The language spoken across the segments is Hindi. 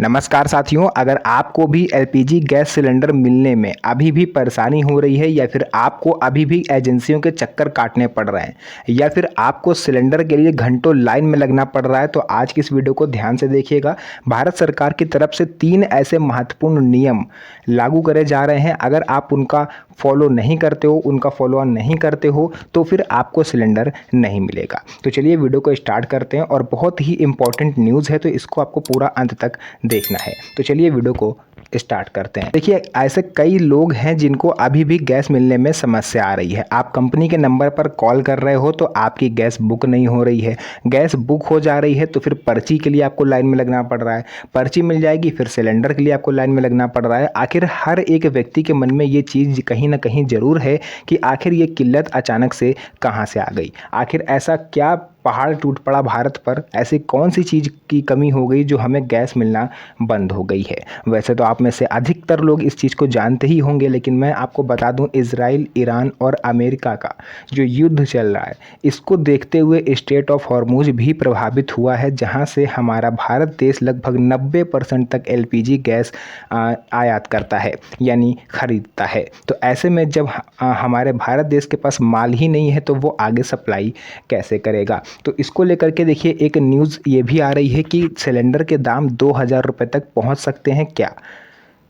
नमस्कार साथियों, अगर आपको भी एलपीजी गैस सिलेंडर मिलने में अभी भी परेशानी हो रही है या फिर आपको अभी भी एजेंसियों के चक्कर काटने पड़ रहे हैं या फिर आपको सिलेंडर के लिए घंटों लाइन में लगना पड़ रहा है, तो आज की इस वीडियो को ध्यान से देखिएगा। भारत सरकार की तरफ से 3 ऐसे महत्वपूर्ण नियम लागू करे जा रहे हैं। अगर आप उनका फॉलो नहीं करते हो, उनका फॉलो ऑन नहीं करते हो, तो फिर आपको सिलेंडर नहीं मिलेगा। तो चलिए वीडियो को स्टार्ट करते हैं और बहुत ही इंपॉर्टेंट न्यूज़ है, तो इसको आपको पूरा अंत तक देखना है। तो चलिए वीडियो को स्टार्ट करते हैं। देखिए, ऐसे कई लोग हैं जिनको अभी भी गैस मिलने में समस्या आ रही है। आप कंपनी के नंबर पर कॉल कर रहे हो तो आपकी गैस बुक नहीं हो रही है। गैस बुक हो जा रही है तो फिर पर्ची के लिए आपको लाइन में लगना पड़ रहा है। पर्ची मिल जाएगी, फिर सिलेंडर के लिए आपको लाइन में लगना पड़ रहा है। आखिर हर एक व्यक्ति के मन में ये चीज़ कहीं ना कहीं ज़रूर है कि आखिर ये किल्लत अचानक से कहाँ से आ गई। आखिर ऐसा क्या पहाड़ टूट पड़ा भारत पर, ऐसी कौन सी चीज़ की कमी हो गई जो हमें गैस मिलना बंद हो गई है। वैसे तो आप में से अधिकतर लोग इस चीज़ को जानते ही होंगे, लेकिन मैं आपको बता दूं, इजराइल, ईरान और अमेरिका का जो युद्ध चल रहा है, इसको देखते हुए स्ट्रेट ऑफ हॉर्मुज भी प्रभावित हुआ है, जहां से हमारा भारत देश लगभग 90% तक एलपीजी गैस आयात करता है, यानी खरीदता है। तो ऐसे में जब हमारे भारत देश के पास माल ही नहीं है तो वो आगे सप्लाई कैसे करेगा। तो इसको लेकर के देखिए, एक न्यूज़ ये भी आ रही है कि सिलेंडर के दाम 2000 रुपये तक पहुंच सकते हैं क्या।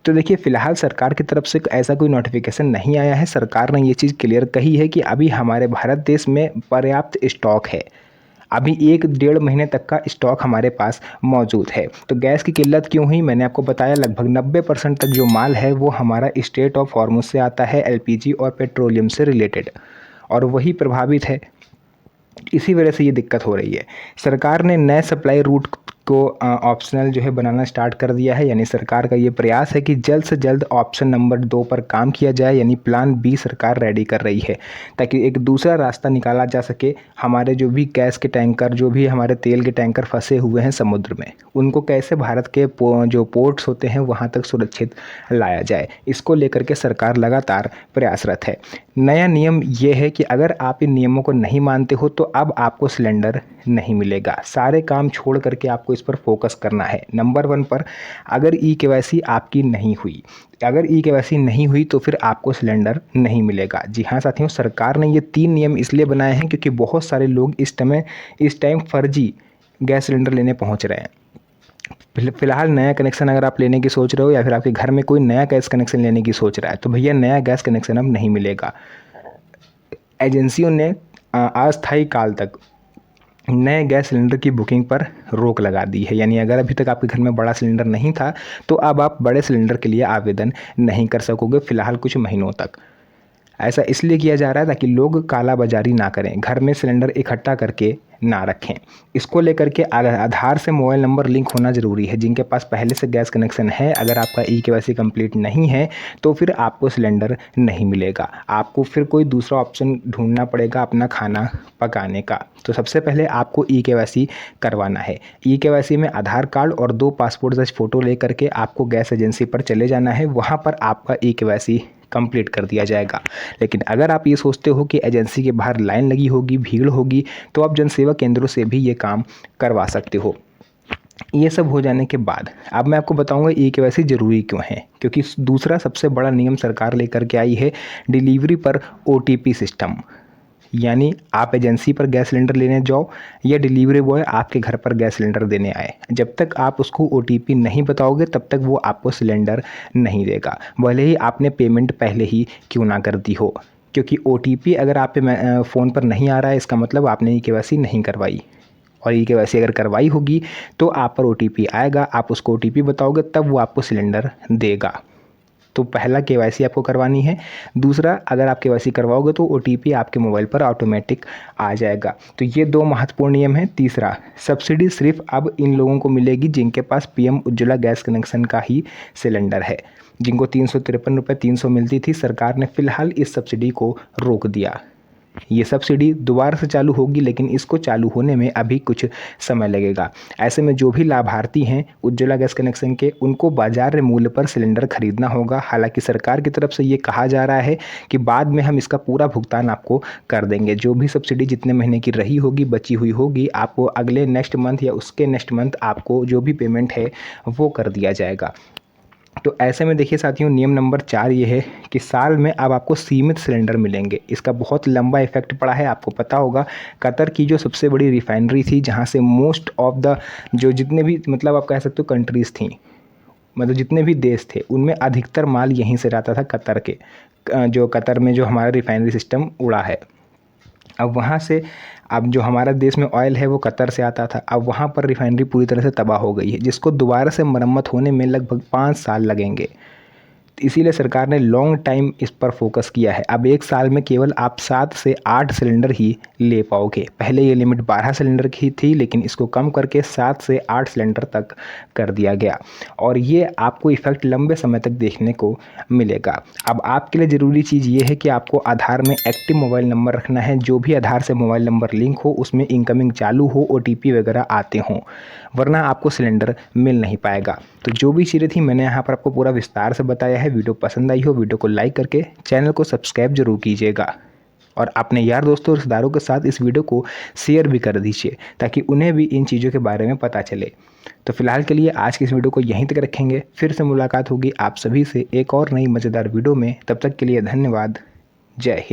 तो देखिए, फिलहाल सरकार की तरफ से ऐसा कोई नोटिफिकेशन नहीं आया है। सरकार ने ये चीज़ क्लियर कही है कि अभी हमारे भारत देश में पर्याप्त स्टॉक है। अभी 1-1.5 महीने तक का स्टॉक हमारे पास मौजूद है। तो गैस की किल्लत क्यों हुई, मैंने आपको बताया। लगभग 90% तक जो माल है वो हमारा स्ट्रेट ऑफ हॉर्मुज से आता है, एलपीजी और पेट्रोलियम से रिलेटेड, और वही प्रभावित है। इसी वजह से ये दिक्कत हो रही है। सरकार ने नए सप्लाई रूट को ऑप्शनल जो है बनाना स्टार्ट कर दिया है। यानी सरकार का ये प्रयास है कि जल्द से जल्द ऑप्शन नंबर 2 पर काम किया जाए, यानी प्लान बी सरकार रेडी कर रही है, ताकि एक दूसरा रास्ता निकाला जा सके। हमारे जो भी गैस के टैंकर, जो भी हमारे तेल के टैंकर फंसे हुए हैं समुद्र में, उनको कैसे भारत के जो पोर्ट्स होते हैं वहाँ तक सुरक्षित लाया जाए, इसको लेकर के सरकार लगातार प्रयासरत है। नया नियम ये है कि अगर आप इन नियमों को नहीं मानते हो तो अब आपको सिलेंडर नहीं मिलेगा। सारे काम छोड़ करके आपको इस पर फोकस करना है। नंबर 1 पर, अगर ई-केवाईसी आपकी नहीं हुई, अगर ई-केवाईसी नहीं हुई तो फिर आपको सिलेंडर नहीं मिलेगा। जी हाँ साथियों, सरकार ने ये 3 नियम इसलिए बनाए हैं क्योंकि बहुत सारे लोग इस टाइम फर्जी गैस सिलेंडर लेने पहुँच रहे हैं। फिलहाल नया कनेक्शन अगर आप लेने की सोच रहे हो या फिर आपके घर में कोई नया गैस कनेक्शन लेने की सोच रहा है, तो भैया नया गैस कनेक्शन अब नहीं मिलेगा। एजेंसियों ने अस्थायी काल तक नए गैस सिलेंडर की बुकिंग पर रोक लगा दी है। यानी अगर अभी तक आपके घर में बड़ा सिलेंडर नहीं था तो अब आप बड़े सिलेंडर के लिए आवेदन नहीं कर सकोगे फिलहाल कुछ महीनों तक। ऐसा इसलिए किया जा रहा है ताकि लोग काला बाजारी ना करें, घर में सिलेंडर इकट्ठा करके ना रखें। इसको लेकर के आधार से मोबाइल नंबर लिंक होना ज़रूरी है। जिनके पास पहले से गैस कनेक्शन है, अगर आपका ई-केवाईसी कंप्लीट नहीं है तो फिर आपको सिलेंडर नहीं मिलेगा। आपको फिर कोई दूसरा ऑप्शन ढूंढना पड़ेगा अपना खाना पकाने का। तो सबसे पहले आपको ई-केवाईसी करवाना है। ई-केवाईसी में आधार कार्ड और 2 पासपोर्ट साइज फ़ोटो लेकर के आपको गैस एजेंसी पर चले जाना है। वहाँ पर आपका ई-केवाईसी कंप्लीट कर दिया जाएगा। लेकिन अगर आप ये सोचते हो कि एजेंसी के बाहर लाइन लगी होगी, भीड़ होगी, तो आप जनसेवा केंद्रों से भी ये काम करवा सकते हो। ये सब हो जाने के बाद अब मैं आपको बताऊंगा ई-केवाईसी ज़रूरी क्यों है। क्योंकि दूसरा सबसे बड़ा नियम सरकार लेकर के आई है, डिलीवरी पर ओटीपी सिस्टम। यानी आप एजेंसी पर गैस सिलेंडर लेने जाओ या डिलीवरी बॉय आपके घर पर गैस सिलेंडर देने आए, जब तक आप उसको ओटीपी नहीं बताओगे तब तक वो आपको सिलेंडर नहीं देगा, भले ही आपने पेमेंट पहले ही क्यों ना कर दी हो। क्योंकि ओटीपी अगर आप पे फ़ोन पर नहीं आ रहा है, इसका मतलब आपने ई-केवाईसी नहीं करवाई, और ई-केवाईसी अगर करवाई होगी तो आप पर ओटीपी आएगा, आप उसको ओटीपी बताओगे तब वो आपको सिलेंडर देगा। तो पहला केवाईसी आपको करवानी है। दूसरा, अगर आप केवाईसी करवाओगे तो ओटीपी आपके मोबाइल पर ऑटोमेटिक आ जाएगा। तो ये 2 महत्वपूर्ण नियम हैं। तीसरा, सब्सिडी सिर्फ अब इन लोगों को मिलेगी जिनके पास पीएम उज्ज्वला गैस कनेक्शन का ही सिलेंडर है। जिनको 353 रुपये 300 मिलती थी, सरकार ने फिलहाल इस सब्सिडी को रोक दिया। ये सब्सिडी दोबारा से चालू होगी, लेकिन इसको चालू होने में अभी कुछ समय लगेगा। ऐसे में जो भी लाभार्थी हैं उज्ज्वला गैस कनेक्शन के, उनको बाजार मूल्य पर सिलेंडर खरीदना होगा। हालांकि सरकार की तरफ से ये कहा जा रहा है कि बाद में हम इसका पूरा भुगतान आपको कर देंगे। जो भी सब्सिडी जितने महीने की रही होगी, बची हुई होगी, आपको अगले नेक्स्ट मंथ या उसके नेक्स्ट मंथ आपको जो भी पेमेंट है वो कर दिया जाएगा। तो ऐसे में देखिए साथियों, नियम नंबर 4 ये है कि साल में अब आपको सीमित सिलेंडर मिलेंगे। इसका बहुत लंबा इफेक्ट पड़ा है। आपको पता होगा कतर की जो सबसे बड़ी रिफाइनरी थी, जहाँ से मोस्ट ऑफ द जो जितने भी मतलब आप कह सकते हो कंट्रीज़ थी, मतलब जितने भी देश थे, उनमें अधिकतर माल यहीं से आता था, कतर के। जो कतर में जो हमारा रिफाइनरी सिस्टम उड़ा है, अब वहाँ से अब जो हमारा देश में ऑयल है वो कतर से आता था। अब वहाँ पर रिफाइनरी पूरी तरह से तबाह हो गई है, जिसको दोबारा से मरम्मत होने में लगभग 5 साल लगेंगे। इसीलिए सरकार ने लॉन्ग टाइम इस पर फोकस किया है। अब एक साल में केवल आप 7 से 8 सिलेंडर ही ले पाओगे। पहले ये लिमिट 12 सिलेंडर की थी, लेकिन इसको कम करके 7 से 8 सिलेंडर तक कर दिया गया, और ये आपको इफेक्ट लंबे समय तक देखने को मिलेगा। अब आपके लिए ज़रूरी चीज़ ये है कि आपको आधार में एक्टिव मोबाइल नंबर रखना है। जो भी आधार से मोबाइल नंबर लिंक हो उसमें इनकमिंग चालू हो, OTP वगैरह आते हों, वरना आपको सिलेंडर मिल नहीं पाएगा। तो जो भी चीज़ें थी मैंने यहाँ पर आपको पूरा विस्तार से बताया है। वीडियो पसंद आई हो, वीडियो को लाइक करके चैनल को सब्सक्राइब जरूर कीजिएगा, और अपने यार दोस्तों और रिश्तेदारों के साथ इस वीडियो को शेयर भी कर दीजिए, ताकि उन्हें भी इन चीज़ों के बारे में पता चले। तो फिलहाल के लिए आज की इस वीडियो को यहीं तक रखेंगे। फिर से मुलाकात होगी आप सभी से एक और नई मज़ेदार वीडियो में। तब तक के लिए धन्यवाद। जय हिंद।